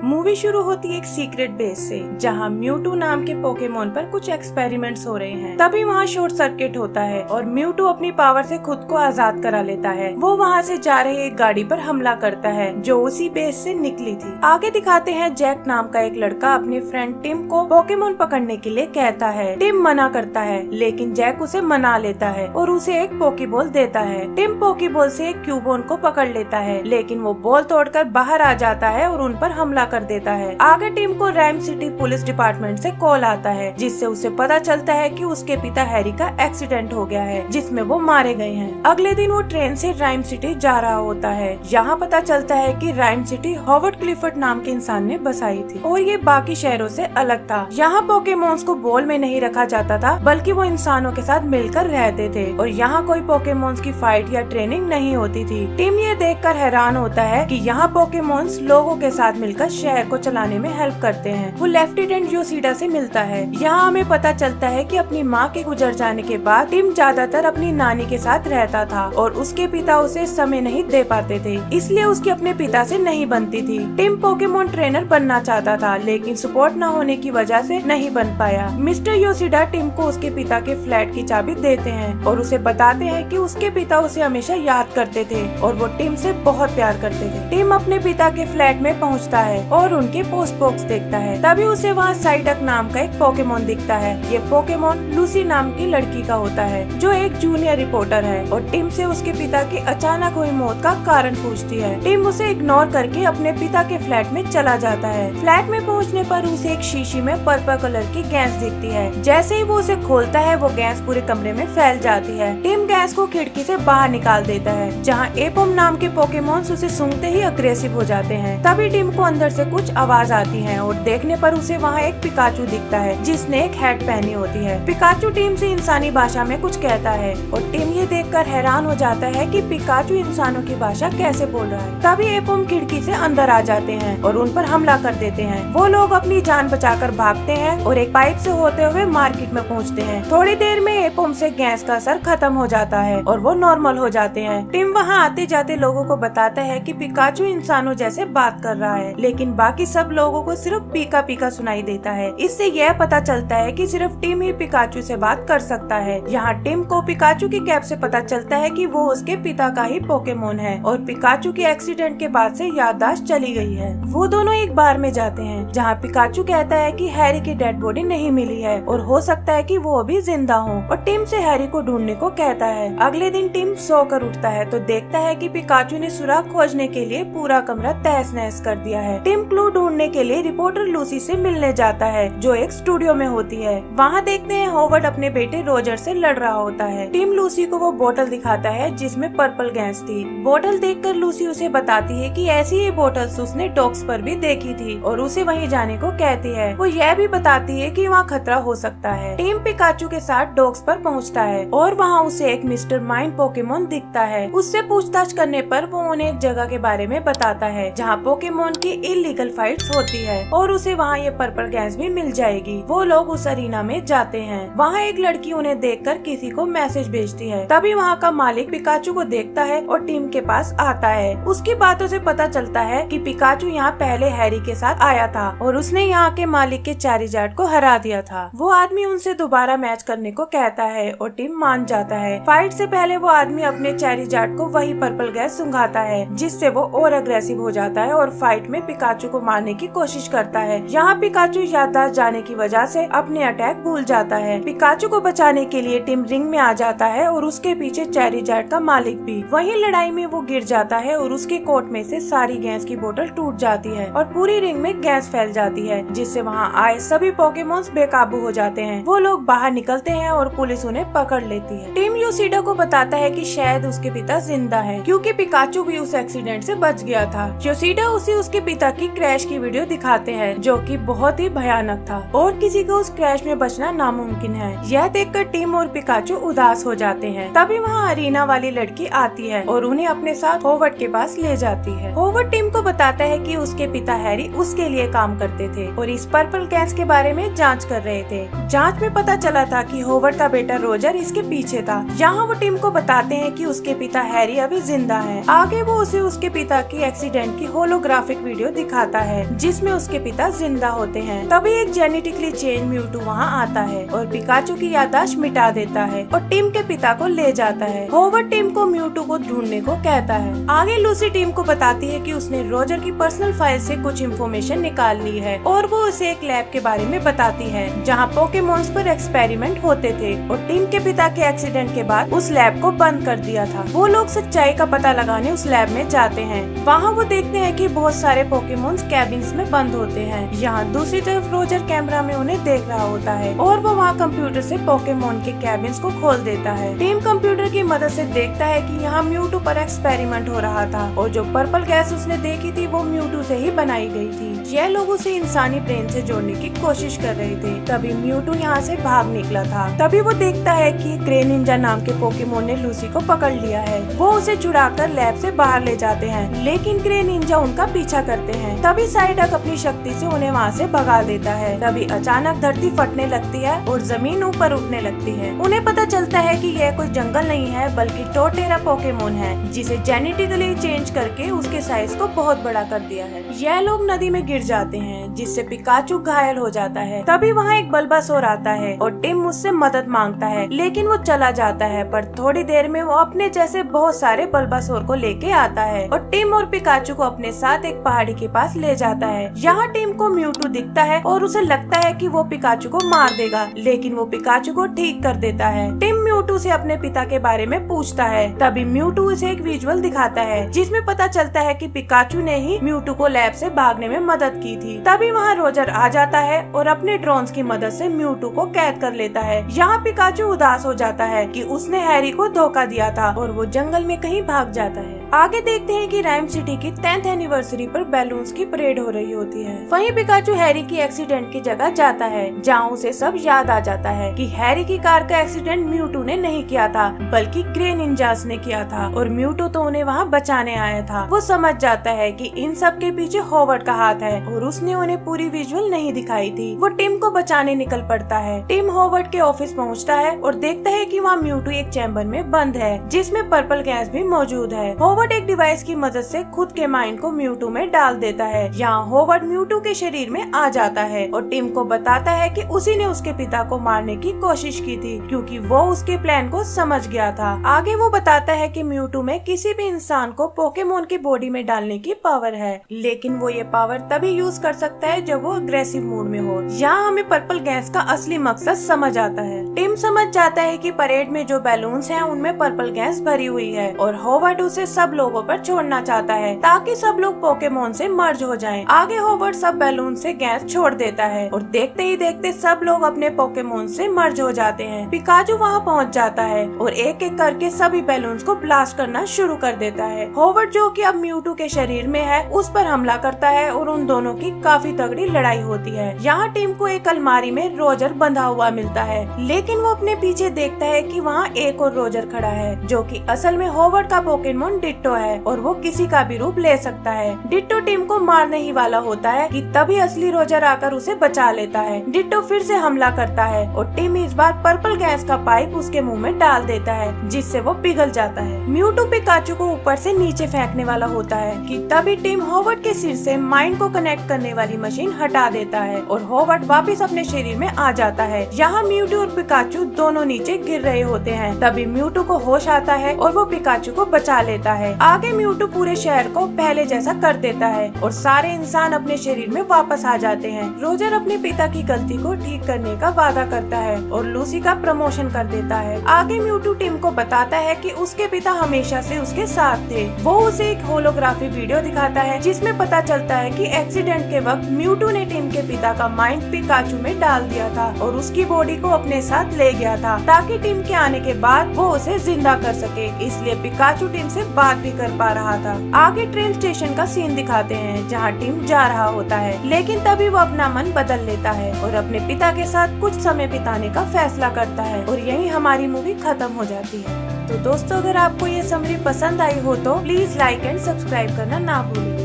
Movie शुरू होती है एक सीक्रेट बेस से, जहाँ म्यूटू नाम के पोकेमोन पर कुछ एक्सपेरिमेंट्स हो रहे हैं। तभी वहाँ शॉर्ट सर्किट होता है और म्यूटू अपनी पावर से खुद को आजाद करा लेता है। वो वहाँ से जा रही एक गाड़ी पर हमला करता है जो उसी बेस से निकली थी। आगे दिखाते हैं जैक नाम का एक लड़का अपने फ्रेंड टिम को पोकेमोन पकड़ने के लिए कहता है। टिम मना करता है, लेकिन जैक उसे मना लेता है और उसे एक पोकेबॉल देता है। टिम पोकेबॉल से एक क्यूबोन को पकड़ लेता है, लेकिन वो बॉल तोड़कर बाहर आ जाता है और उन पर हमला कर देता है। आगे टिम को राइम सिटी पुलिस डिपार्टमेंट से कॉल आता है, जिससे उसे पता चलता है कि उसके पिता हैरी का एक्सीडेंट हो गया है, जिसमें वो मारे गए हैं। अगले दिन वो ट्रेन से राइम सिटी जा रहा होता है। यहाँ पता चलता है कि राइम सिटी हॉवर्ड क्लिफर्ड नाम के इंसान ने बसाई थी और ये बाकी शहरों से अलग था। यहाँ पोकेमोन्स को बॉल में नहीं रखा जाता था, बल्कि वो इंसानों के साथ मिलकर रहते थे और यहाँ कोई पोकेमोन्स की फाइट या ट्रेनिंग नहीं होती थी। टिम ये देखकर हैरान होता है कि यहाँ पोकेमोन्स लोगों के साथ मिलकर शहर को चलाने में हेल्प करते हैं। वो लेफ्टिनेंट योशिडा से मिलता है। यहाँ हमें पता चलता है कि अपनी माँ के गुजर जाने के बाद टिम ज्यादातर अपनी नानी के साथ रहता था और उसके पिता उसे समय नहीं दे पाते थे, इसलिए उसकी अपने पिता से नहीं बनती थी। टिम पोकेमोन ट्रेनर बनना चाहता था, लेकिन सपोर्ट न होने की वजह से नहीं बन पाया। मिस्टर योशिडा टिम को उसके पिता के फ्लैट की चाबी देते हैं और उसे बताते हैं कि उसके पिता उसे हमेशा याद करते थे और वो टिम से बहुत प्यार करते थे। टिम अपने पिता के फ्लैट में पहुंचता है और उनके पोस्ट बॉक्स देखता है। तभी उसे वहाँ साइडक नाम का एक पोकेमोन दिखता है। ये पोकेमोन लूसी नाम की लड़की का होता है, जो एक जूनियर रिपोर्टर है और टिम से उसके पिता की अचानक हुई मौत का कारण पूछती है। टिम उसे इग्नोर करके अपने पिता के फ्लैट में चला जाता है। फ्लैट में पहुँचने पर उसे एक शीशी में पर्पल कलर की गैस दिखती है। जैसे ही वो उसे खोलता है, वो गैस पूरे कमरे में फैल जाती है। टिम गैस को खिड़की से बाहर निकाल देता है, जहाँ एपोम नाम के पोकेमोन्स उसे सूंघते ही अग्रेसिव हो जाते हैं। तभी टिम को अंदर से कुछ आवाज आती है और देखने पर उसे वहाँ एक पिकाचू दिखता है, जिसने एक हैट पहनी होती है। पिकाचू टिम से इंसानी भाषा में कुछ कहता है और टिम ये देखकर हैरान हो जाता है कि पिकाचू इंसानों की भाषा कैसे बोल रहा है। तभी एपोम खिड़की से अंदर आ जाते हैं और उन पर हमला कर देते हैं। वो लोग अपनी जान बचाकर भागते हैं और एक पाइप से होते हुए मार्केट में पहुँचते हैं। थोड़ी देर में एपोम से गैस का असर खत्म हो जाता है और वो नॉर्मल हो जाते हैं। टिम वहाँ आते जाते लोगों को बताता है कि पिकाचू इंसानों जैसे बात कर रहा है, लेकिन बाकी सब लोगों को सिर्फ पीका पीका सुनाई देता है। इससे यह पता चलता है कि सिर्फ टिम ही पिकाचू से बात कर सकता है। यहाँ टिम को पिकाचू की कैप से पता चलता है कि वो उसके पिता का ही पोकेमोन है और पिकाचू के एक्सीडेंट के बाद से याददाश्त चली गई है। वो दोनों एक बार में जाते हैं, जहाँ पिकाचू कहता है कि हैरी की डेड बॉडी नहीं मिली है और हो सकता है कि वो अभी जिंदा हो, और टिम से हैरी को ढूंढने को कहता है। अगले दिन टिम सोकर उठता है तो देखता है कि पिकाचू ने सुराग खोजने के लिए पूरा कमरा तहस नहस कर दिया है। टिम क्लू ढूंढने के लिए रिपोर्टर लूसी से मिलने जाता है, जो एक स्टूडियो में होती है। वहाँ देखते हैं हॉवर्ड अपने बेटे रोजर से लड़ रहा होता है। टिम लूसी को वो बोतल दिखाता है जिसमें पर्पल गैस थी। बोतल देखकर लूसी उसे बताती है कि ऐसी ही बोतल्स उसने डॉग्स पर भी देखी थी और उसे वहीं जाने को कहती है। वो यह भी बताती है कि वहाँ खतरा हो सकता है। टिम पिकाचू के साथ डॉग्स पर पहुँचता है और वहाँ उसे एक मिस्टर माइंड पोकेमोन दिखता है। उससे पूछताछ करने पर वो उन्हें एक जगह के बारे में बताता है जहाँ पोकेमोन की इलीगल फाइट्स होती है और उसे वहाँ ये पर्पल गैस भी मिल जाएगी। वो लोग उस अरीना में जाते हैं। वहाँ एक लड़की उन्हें देखकर किसी को मैसेज भेजती है। तभी वहाँ का मालिक पिकाचू को देखता है और टिम के पास आता है। उसकी बातों से पता चलता है कि पिकाचू यहाँ पहले हैरी के साथ आया था और उसने यहाँ के मालिक के चारिजार्ड को हरा दिया था। वो आदमी उनसे दोबारा मैच करने को कहता है और टिम मान जाता है। फाइट से पहले वो आदमी अपने चारिजार्ड को वही पर्पल गैस सुंघाता है, जिससे वो और अग्रेसिव हो जाता है और फाइट में पिकाचू को मारने की कोशिश करता है। यहाँ पिकाचू याददाश्त जाने की वजह से अपने अटैक भूल जाता है। पिकाचू को बचाने के लिए टिम रिंग में आ जाता है और उसके पीछे चारिजार्ड का मालिक भी। वहीं लड़ाई में वो गिर जाता है और उसके कोट में से सारी गैस की बोतल टूट जाती है और पूरी रिंग में गैस फैल जाती है, जिससे वहाँ आए सभी पोकेमोन्स बेकाबू हो जाते हैं। वो लोग बाहर निकलते हैं और पुलिस उन्हें पकड़ लेती है। टिम योशिडा को बताता है कि शायद उसके पिता जिंदा है, क्योंकि पिकाचू भी उस एक्सीडेंट से बच गया था। योशिडा उसे उसके पिता की क्रैश की वीडियो दिखाते हैं, जो कि बहुत ही भयानक था और किसी को उस क्रैश में बचना नामुमकिन है। यह देखकर टिम और पिकाचू उदास हो जाते हैं। तभी वहाँ अरीना वाली लड़की आती है और उन्हें अपने साथ हॉवर्ड के पास ले जाती है। हॉवर्ड टिम को बताता है कि उसके पिता हैरी उसके लिए काम करते थे और इस पर्पल गैस के बारे में जांच कर रहे थे। जांच में पता चला था कि हॉवर्ड का बेटा रोजर इसके पीछे था। यहाँ वो टिम को बताते हैं कि उसके पिता हैरी अभी जिंदा है। आगे वो उसे उसके पिता की एक्सीडेंट की होलोग्राफिक वीडियो दिखा दिखाता है जिसमें उसके पिता जिंदा होते हैं। तभी एक जेनेटिकली चेंज म्यूटू वहाँ आता है और पिकाचू की याददाश्त मिटा देता है और टिम के पिता को ले जाता है। होवर्ड टिम को म्यूटू को ढूंढने को कहता है। आगे लूसी टिम को बताती है कि उसने रोजर की पर्सनल फाइल से कुछ इन्फॉर्मेशन निकाल ली है और वो उसे एक लैब के बारे में बताती है जहाँ पोकेमॉन्स पर एक्सपेरिमेंट होते थे और टिम के पिता के एक्सीडेंट के बाद उस लैब को बंद कर दिया था। वो लोग सच्चाई का पता लगाने उस लैब में जाते हैं। वहाँ वो देखते हैं कि बहुत सारे पोकेमॉन्स कैबिन्स में बंद होते हैं। यहाँ दूसरी तरफ रोजर कैमरा में उन्हें देख रहा होता है और वो वहाँ कंप्यूटर से पोकेमॉन के कैबिन्स को खोल देता है। टिम कंप्यूटर की मदद से देखता है कि यहाँ म्यूटू पर एक्सपेरिमेंट हो रहा था और जो पर्पल गैस उसने देखी थी वो म्यूटू से ही बनाई गई थी। यह लोग उसे इंसानी ब्रेन से जोड़ने की कोशिश कर रहे थे। तभी म्यूटू यहाँ से भाग निकला था। तभी वो देखता है कि ग्रे निंजा नाम के पोकेमोन ने लूसी को पकड़ लिया है। वो उसे छुड़ाकर लैब से बाहर ले जाते हैं, लेकिन ग्रे निंजा उनका पीछा करते हैं। तभी साइडक अपनी शक्ति से उन्हें वहाँ से भगा देता है। तभी अचानक धरती फटने लगती है और जमीन ऊपर उठने लगती है। उन्हें पता चलता है कि यह कोई जंगल नहीं है बल्कि टोटेरा पोकेमोन है जिसे जेनेटिकली चेंज करके उसके साइज को बहुत बड़ा कर दिया है। यह लोग नदी में गिर जाते हैं जिससे पिकाचू घायल हो जाता है। तभी वहाँ एक बल्बासोर आता है और टिम उससे मदद मांगता है, लेकिन वो चला जाता है। पर थोड़ी देर में वो अपने जैसे बहुत सारे बल्बासोर को लेके आता है और टिम और पिकाचू को अपने साथ एक पहाड़ी के पास ले जाता है। यहाँ टिम को म्यूटू दिखता है और उसे लगता है कि वो पिकाचू को मार देगा, लेकिन वो पिकाचू को ठीक कर देता है। टिम म्यूटू से अपने पिता के बारे में पूछता है। तभी म्यूटू उसे एक विजुअल दिखाता है जिसमें पता चलता है कि पिकाचू ने ही म्यूटू को लैब से भागने में मदद की थी। तभी वहाँ रोजर आ जाता है और अपने ड्रोन्स की मदद से म्यूटू को कैद कर लेता है। यहाँ पिकाचू उदास हो जाता है कि उसने हैरी को धोखा दिया था और वो जंगल में कहीं भाग जाता है। आगे देखते हैं कि राइम सिटी की 10th एनिवर्सरी पर बैलून्स की परेड हो रही होती है। वहीं पिकाचू हैरी की एक्सीडेंट की जगह जाता है जहाँ उसे सब याद आ जाता है कि हैरी की कार का एक्सीडेंट म्यूटू ने नहीं किया था बल्कि ग्रे निंजास ने किया था और म्यूटू तो उन्हें वहाँ बचाने आया था। वो समझ जाता है कि इन सब के पीछे होवर्ड का हाथ है और उसने उन्हें पूरी विजुअल नहीं दिखाई थी। वो टिम को बचाने निकल पड़ता है। टिम होवर्ड के ऑफिस पहुँचता है और देखता है कि वहाँ म्यूटू एक चैम्बर में बंद है जिसमें पर्पल गैस भी मौजूद है। होवर्ड एक डिवाइस की मदद से खुद के माइंड को म्यूटू में डाल देता है। यहाँ होवर्ड म्यूटू के शरीर में आ जाता है और टिम को बताता है कि उसी ने उसके पिता को मारने की कोशिश की थी क्योंकि वो उसके प्लान को समझ गया था। आगे वो बताता है कि म्यूटू में किसी भी इंसान को पोकेमोन की बॉडी में डालने की पावर है, लेकिन वो ये पावर तभी यूज कर सकता है जब वो अग्रेसिव मूड में हो। यहाँ हमें पर्पल गैस का असली मकसद समझ आता है। टिम समझ जाता है कि परेड में जो बैलून्स हैं उनमें पर्पल गैस भरी हुई है और होवर्ड उसे सब लोगों पर छोड़ना चाहता है ताकि सब लोग पोकेमोन से मर्ज हो जाएं। आगे होवर्ड सब बैलून से गैस छोड़ देता है और देखते ही देखते सब लोग अपने पोकेमोन से मर्ज हो जाते हैं। पिकाचू वहाँ पहुँच जाता है और एक एक करके सभी बैलून्स को ब्लास्ट करना शुरू कर देता है। होवर्ड जो कि अब म्यूटू के शरीर में है उस पर हमला करता है और उन दोनों की काफी तगड़ी लड़ाई होती है। यहाँ टीम को एक अलमारी में रोजर बंधा हुआ मिलता है, लेकिन वो अपने पीछे देखता है कि वहाँ एक और रोजर खड़ा है जो कि असल में होवर्ड का पोकेमोन डिट्टो है और वो किसी का भी रूप ले सकता है। डिट्टो टीम को मारने ही वाला होता है कि तभी असली रोजर आकर उसे बचा लेता है। डिट्टो फिर से हमला करता है और टीम इस बार पर्पल गैस का पाइप उसके मुंह में डाल देता है जिससे वो पिघल जाता है। म्यूटू पिकाचू को ऊपर से नीचे फेंकने वाला होता है कि तभी टीम होवर्ड के सिर से माइंड को कनेक्ट करने वाली मशीन हटा देता है और होवर्ड वापस अपने शरीर में आ जाता है। यहाँ म्यूटू और पिकाचू दोनों नीचे गिर रहे होते हैं। तभी म्यूटू को होश आता है और वो पिकाचू को बचा लेता है। आगे म्यूटू पूरे शहर को पहले जैसा कर देता है और सारे इंसान अपने शरीर में वापस आ जाते हैं। रोजर अपने पिता की गलती को ठीक करने का वादा करता है और लूसी का प्रमोशन कर देता है। आगे म्यूटू टीम को बताता है कि उसके पिता हमेशा से उसके साथ थे। वो उसे एक होलोग्राफी वीडियो दिखाता है जिसमें पता चलता है कि एक्सीडेंट के वक्त म्यूटू ने टीम के पिता का माइंड पिकाचू में डाल दिया था और उसकी बॉडी को अपने साथ ले गया था ताकि टीम के आने के बाद वो उसे जिंदा कर सके। इसलिए पिकाचू टीम से बात भी कर पा रहा था। आगे ट्रेन स्टेशन का सीन दिखाते हैं जहाँ टीम जा रहा होता है, लेकिन तभी वो अपना मन बदल लेता है और अपने पिता के साथ कुछ समय बिताने का फैसला करता है और यही हमारी मूवी खत्म हो जाती है। तो दोस्तों, अगर आपको ये समरी पसंद आई हो तो प्लीज लाइक एंड सब्सक्राइब करना ना भूलें।